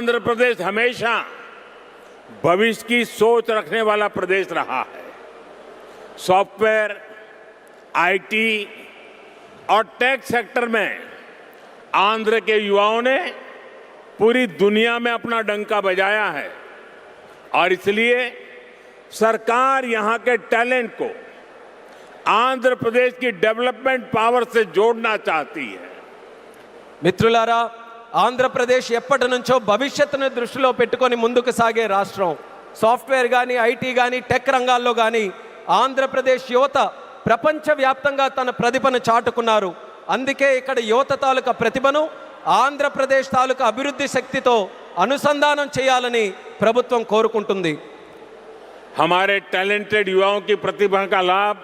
आंध्र प्रदेश हमेशा भविष्य की सोच रखने वाला प्रदेश रहा है। सॉफ्टवेयर, आईटी और टेक सेक्टर में आंध्र के युवाओं ने पूरी दुनिया में अपना डंका बजाया है और इसलिए सरकार यहां के टैलेंट को आंध्र प्रदेश की डेवलपमेंट पावर से जोड़ना चाहती है। మిత్రులారా, ఆంధ్రప్రదేశ్ ఎప్పటి నుంచో భవిష్యత్తును దృష్టిలో పెట్టుకొని ముందుకు సాగే రాష్ట్రం. సాఫ్ట్వేర్ కానీ, ఐటీ కానీ, టెక్ రంగాల్లో కానీ ఆంధ్రప్రదేశ్ యువత ప్రపంచవ్యాప్తంగా తన ప్రతిభను చాటుకున్నారు. అందుకే ఇక్కడ యువత తాలూకా ప్రతిభను ఆంధ్రప్రదేశ్ తాలూకా అభివృద్ధి శక్తితో అనుసంధానం చేయాలని ప్రభుత్వం కోరుకుంటుంది. हमारे टैलेंटेड युवाओं की प्रतिभा का लाभ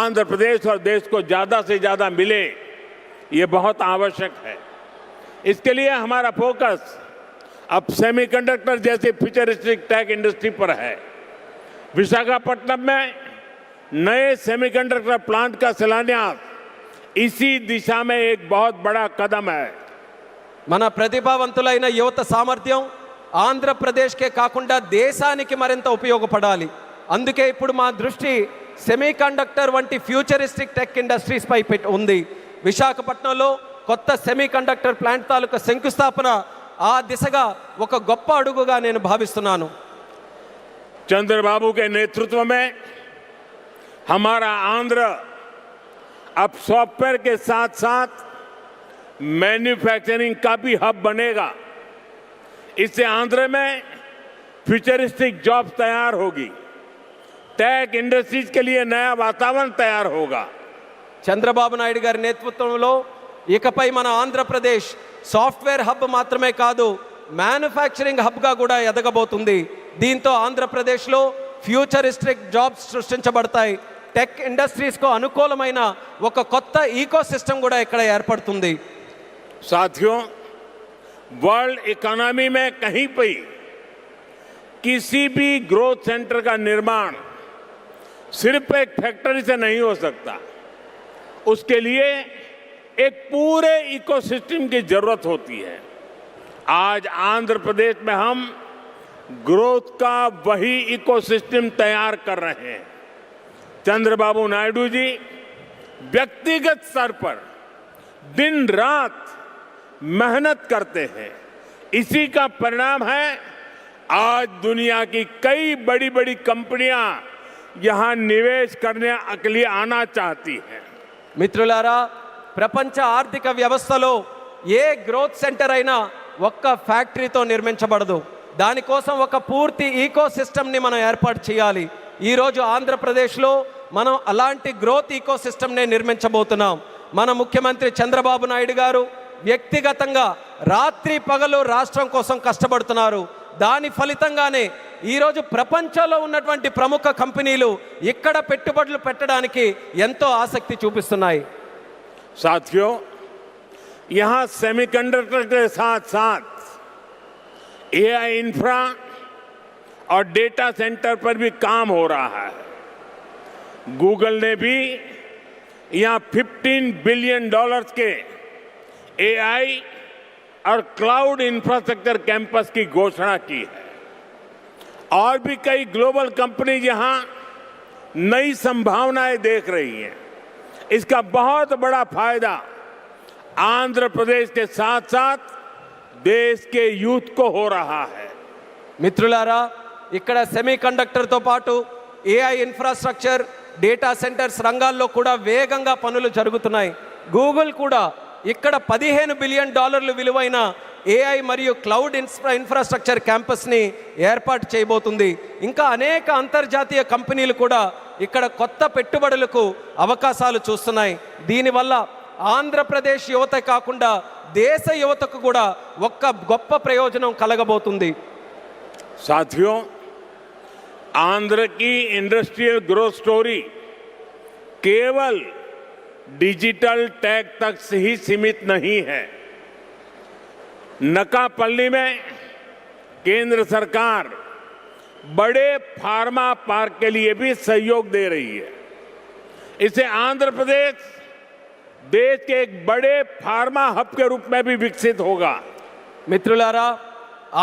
आंध्र प्रदेश और देश को ज्यादा से ज्यादा मिले, ये बहुत आवश्यक है। इसके लिए हमारा फोकस अब सेमीकंडक्टर जैसी फ्यूचरिस्टिक टेक इंडस्ट्री पर है। विशाखापट्टनम में नए सेमीकंडक्टर प्लांट का शिलान्यास इसी दिशा में एक बहुत बड़ा कदम है। మన ప్రతిభావంతులైన యువత సామర్థ్యం ఆంధ్రప్రదేశ్కే కాకుండా దేశానికి మరింత ఉపయోగపడాలి. అందుకే ఇప్పుడు మా దృష్టి సెమీకండక్టర్ వంటి ఫ్యూచరిస్టిక్ టెక్ ఇండస్ట్రీస్ పై ఉంది. విశాఖపట్నంలో కొత్త సెమీకండక్టర్ ప్లాంట్ తాలూకా శంకుస్థాపన ఆ దిశగా ఒక గొప్ప అడుగుగా నేను భావిస్తున్నాను. चंद्रबाबू के नेतृत्व में हमारा आंध्र अब सॉफ्टवेयर के साथ साथ मैन्युफैक्चरिंग का भी हब बनेगा। इससे आंध्र में फ्यूचरिस्टिक जॉब्स तैयार होगी, टेक इंडस्ट्रीज के लिए नया वातावरण तैयार होगा। చంద్రబాబు నాయుడు గారి నేతృత్వంలో ఇకపై మన ఆంధ్రప్రదేశ్ సాఫ్ట్వేర్ హబ్ మాత్రమే కాదు, మ్యానుఫ్యాక్చరింగ్ హబ్గా కూడా ఎదగబోతుంది. దీంతో ఆంధ్రప్రదేశ్లో ఫ్యూచరిస్టిక్ జాబ్స్ సృష్టించబడతాయి. టెక్ ఇండస్ట్రీస్కు అనుకూలమైన ఒక కొత్త ఈకో సిస్టమ్ కూడా ఇక్కడ ఏర్పడుతుంది. साथियों, वर्ल्ड इकोनॉमी में कहीं पे किसी भी ग्रोथ सेंटर का निर्माण सिर्फ एक फैक्ट्री से नहीं हो सकता। उसके लिए एक पूरे इकोसिस्टम की जरूरत होती है। आज आंध्र प्रदेश में हम ग्रोथ का वही इकोसिस्टम तैयार कर रहे हैं। चंद्रबाबू नायडू जी व्यक्तिगत स्तर पर दिन रात मेहनत करते हैं। इसी का परिणाम है आज दुनिया की कई बड़ी बड़ी कंपनियां यहां निवेश करने के लिए आना चाहती हैं। మిత్రులారా, ప్రపంచ ఆర్థిక వ్యవస్థలో ఏ గ్రోత్ సెంటర్ అయినా ఒక్క ఫ్యాక్టరీతో నిర్మించబడదు. దానికోసం ఒక పూర్తి ఈకో సిస్టమ్ని మనం ఏర్పాటు చేయాలి. ఈరోజు ఆంధ్రప్రదేశ్లో మనం అలాంటి గ్రోత్ ఈకో సిస్టమ్నే నిర్మించబోతున్నాం. మన ముఖ్యమంత్రి చంద్రబాబు నాయుడు గారు వ్యక్తిగతంగా రాత్రి పగలు రాష్ట్రం కోసం కష్టపడుతున్నారు. దాని ఫలితంగానే ఈరోజు ప్రపంచంలో ఉన్నటువంటి ప్రముఖ కంపెనీలు ఇక్కడ పెట్టుబడులు పెట్టడానికి ఎంతో ఆసక్తి చూపిస్తున్నాయి. साथियों, यहां सेमीकंडक्टर के साथ साथ एआई इंफ्रा और डेटा सेंटर पर भी काम हो रहा है। गूगल ने भी यहां $15 बिलियन के एआई और क्लाउड इंफ्रास्ट्रक्चर कैंपस की घोषणा की है। और भी कई ग्लोबल कंपनी यहां नई संभावनाएं देख रही हैं। इसका बहुत बड़ा फायदा आंध्र प्रदेश के साथ साथ देश के यूथ को हो रहा है। మిత్రులారా, ఇక్కడ సెమీకండక్టర్తో పాటు ఏఐ ఇన్ఫ్రాస్ట్రక్చర్, డేటా సెంటర్స్ రంగాల్లో కూడా వేగంగా పనులు జరుగుతున్నాయి. గూగుల్ కూడా ఇక్కడ $15 బిలియన్ విలువైన ఏఐ మరియు క్లౌడ్ ఇన్ఫ్రాస్ట్రక్చర్ క్యాంపస్ని ఏర్పాటు చేయబోతుంది. ఇంకా అనేక అంతర్జాతీయ కంపెనీలు కూడా ఇక్కడ కొత్త పెట్టుబడులకు అవకాశాలు చూస్తున్నాయి. దీనివల్ల ఆంధ్రప్రదేశ్ యువత కాకుండా దేశ యువతకు కూడా ఒక్క గొప్ప ప్రయోజనం కలగబోతుంది. साथियों, आंध्र की इंडस्ट्रियल ग्रोथ स्टोरी केवल डिजिटल टेक तक से ही सीमित नहीं है। नकापल्ली में केंद्र सरकार बड़े फार्मा पार्क के लिए भी सहयोग दे रही है। इससे आंध्र प्रदेश देश के एक बड़े फार्मा हब के रूप में भी विकसित होगा। మిత్రులారా,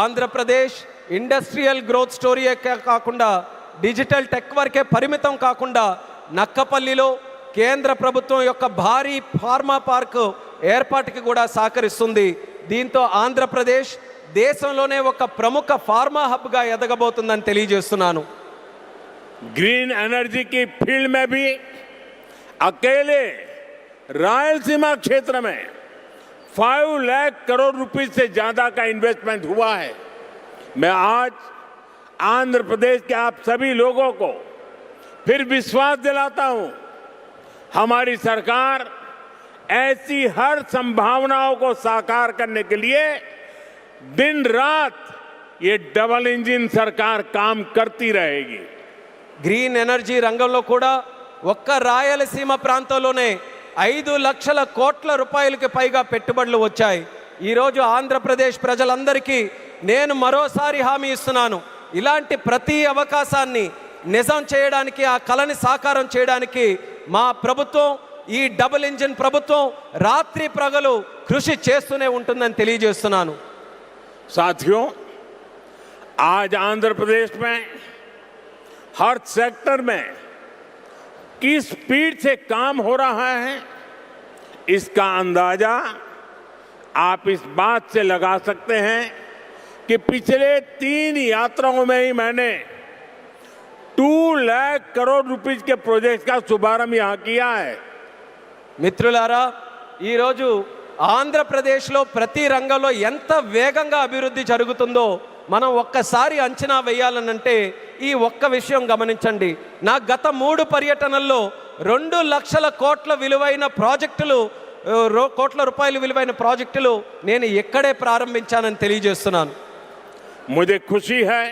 ఆంధ్రప్రదేశ్ ఇండస్ట్రియల్ గ్రోత్ స్టోరీయే కాకుండా డిజిటల్ టెక్ వరకే పరిమితం కాకుండా నక్కపల్లిలో కేంద్ర ప్రభుత్వం యొక్క భారీ ఫార్మా పార్క్ ఏర్పాటుకి కూడా సహకరిస్తుంది. దీంతో ఆంధ్రప్రదేశ్ దేశంలోనే ఒక ప్రముఖ ఫార్మా హబ్గా ఎదగబోతుందని తెలియజేస్తున్నాను. ग्रीन एनर्जी की फील्ड में भी अकेले रायलसीमा क्षेत्र में 5 लाख करोड़ रुपए से ज्यादा का इन्वेस्टमेंट हुआ है. मैं आज आंध्र प्रदेश के आप सभी लोगों को फिर विश्वास दिलाता हूं, हमारी सरकार ऐसी हर संभावनाओं को साकार करने के लिए दिन रात ये डबल इंजन सरकार काम करती रहेगी. గ్రీన్ ఎనర్జీ రంగంలో కూడా ఒక్క రాయలసీమ ప్రాంతంలోనే 5 లక్షల కోట్ల రూపాయలకి పైగా పెట్టుబడులు వచ్చాయి. ఈరోజు ఆంధ్రప్రదేశ్ ప్రజలందరికీ నేను మరోసారి హామీ ఇస్తున్నాను, ఇలాంటి ప్రతి అవకాశాన్ని నిజం చేయడానికి, ఆ కళని సాకారం చేయడానికి మా ప్రభుత్వం, ఈ డబుల్ ఇంజిన్ ప్రభుత్వం రాత్రి ప్రగలు కృషి చేస్తూనే ఉంటుందని తెలియజేస్తున్నాను. साथियों, आज आंध्र प्रदेश में हर सेक्टर में किस स्पीड से काम हो रहा है, इसका अंदाजा आप इस बात से लगा सकते हैं कि पिछले 3 यात्राओं में ही मैंने 2 लाख करोड़ रुपीस के प्रोजेक्ट का शुभारंभ यहां किया है. మిత్రులారా, ఈరోజు ఆంధ్రప్రదేశ్లో ప్రతి రంగంలో ఎంత వేగంగా అభివృద్ధి జరుగుతుందో మనం ఒక్కసారి అంచనా వేయాలనంటే ఈ ఒక్క విషయం గమనించండి. నా గత 3 పర్యటనల్లో 2 లక్షల కోట్ల విలువైన ప్రాజెక్టులు, కోట్ల రూపాయల విలువైన ప్రాజెక్టులు నేను ఎక్కడే ప్రారంభించానని తెలియజేస్తున్నాను. मुझे खुशी है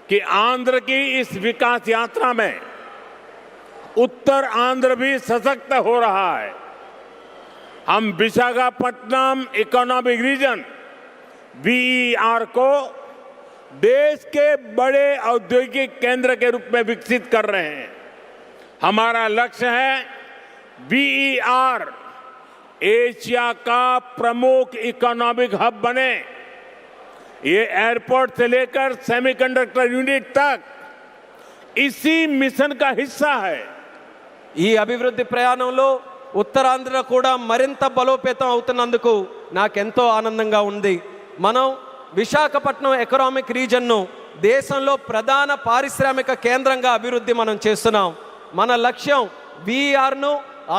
कि आंध्र की इस विकास यात्रा में उत्तर आंध्र भी सशक्त हो रहा है. हम विशाखापट्टनम इकोनॉमिक रीजन VER को देश के बड़े औद्योगिक केंद्र के रूप में विकसित कर रहे हैं. हमारा लक्ष्य है VER एशिया का प्रमुख इकोनॉमिक हब बने. ये एयरपोर्ट से लेकर सेमीकंडक्टर यूनिट तक इसी मिशन का हिस्सा है. ఈ అభివృద్ధి ప్రయాణంలో ఉత్తరాంధ్ర కూడా మరింత బలోపేతం అవుతున్నందుకు నాకెంతో ఆనందంగా ఉంది. మనం విశాఖపట్నం ఎకనామిక్ రీజన్ను దేశంలో ప్రధాన పారిశ్రామిక కేంద్రంగా అభివృద్ధి మనం చేస్తున్నాం. మన లక్ష్యం VERను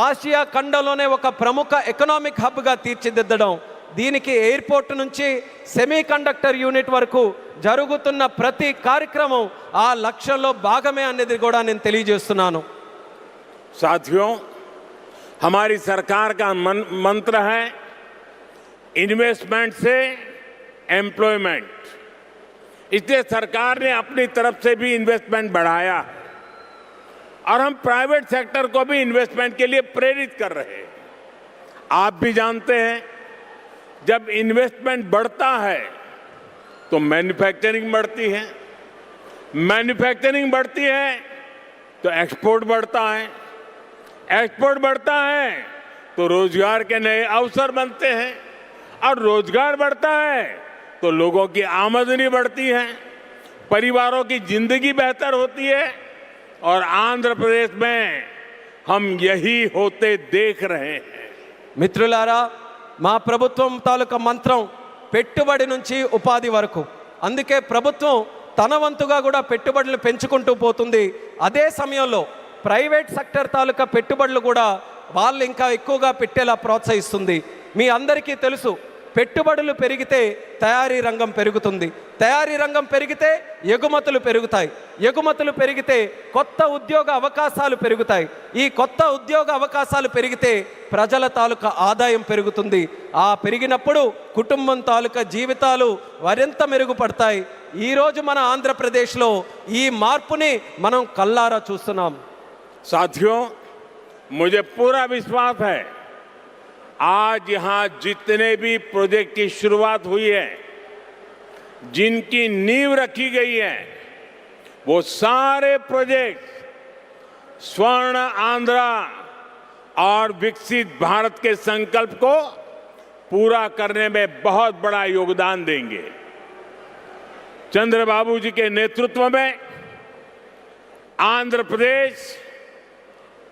ఆసియా ఖండంలోనే ఒక ప్రముఖ ఎకనామిక్ హబ్గా తీర్చిదిద్దడం. దీనికి ఎయిర్పోర్ట్ నుంచి సెమీ కండక్టర్ యూనిట్ వరకు జరుగుతున్న ప్రతి కార్యక్రమం ఆ లక్ష్యంలో భాగమే అనేది కూడా నేను తెలియజేస్తున్నాను. साथियों, हमारी सरकार का मंत्र है इन्वेस्टमेंट से एम्प्लॉयमेंट. इसलिए सरकार ने अपनी तरफ से भी इन्वेस्टमेंट बढ़ाया है और हम प्राइवेट सेक्टर को भी इन्वेस्टमेंट के लिए प्रेरित कर रहे हैं. आप भी जानते हैं, जब इन्वेस्टमेंट बढ़ता है तो मैन्युफैक्चरिंग बढ़ती है, मैन्युफैक्चरिंग बढ़ती है तो एक्सपोर्ट बढ़ता है, एक्सपोर्ट बढ़ता है तो रोजगार के नए अवसर बनते हैं और रोजगार बढ़ता है तो लोगों की आमदनी बढ़ती है, परिवारों की जिंदगी बेहतर होती है और आंध्र प्रदेश में हम यही होते देख रहे हैं. మిత్రులారా, మా ప్రభుత్వం తాలూకా మంత్రం పెట్టుబడి నుంచి ఉపాధి వరకు. అందుకే ప్రభుత్వం తన వంతుగా కూడా పెట్టుబడులు పెంచుకుంటూ పోతుంది. అదే సమయంలో ప్రైవేట్ సెక్టర్ తాలూకా పెట్టుబడులు కూడా వాళ్ళు ఇంకా ఎక్కువగా పెట్టేలా ప్రోత్సహిస్తుంది. మీ అందరికీ తెలుసు, పెట్టుబడులు పెరిగితే తయారీ రంగం పెరుగుతుంది, తయారీ రంగం పెరిగితే ఎగుమతులు పెరుగుతాయి, ఎగుమతులు పెరిగితే కొత్త ఉద్యోగ అవకాశాలు పెరుగుతాయి, ఈ కొత్త ఉద్యోగ అవకాశాలు పెరిగితే ప్రజల తాలూకా ఆదాయం పెరుగుతుంది. ఆ పెరిగినప్పుడు కుటుంబం తాలూకా జీవితాలు మరింత మెరుగుపడతాయి. ఈరోజు మన ఆంధ్రప్రదేశ్లో ఈ మార్పుని మనం కల్లారా చూస్తున్నాం. साथियों, मुझे पूरा विश्वास है आज यहां जितने भी प्रोजेक्ट की शुरुआत हुई है, जिनकी नींव रखी गई है, वो सारे प्रोजेक्ट स्वर्ण आंध्रा और विकसित भारत के संकल्प को पूरा करने में बहुत बड़ा योगदान देंगे. चंद्रबाबू जी के नेतृत्व में आंध्र प्रदेश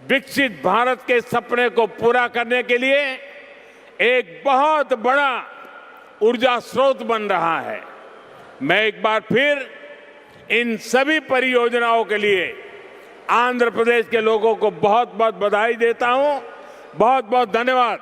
विकसित भारत के सपने को पूरा करने के लिए एक बहुत बड़ा ऊर्जा स्रोत बन रहा है। मैं एक बार फिर इन सभी परियोजनाओं के लिए आंध्र प्रदेश के लोगों को बहुत बहुत बधाई देता हूं। बहुत बहुत धन्यवाद।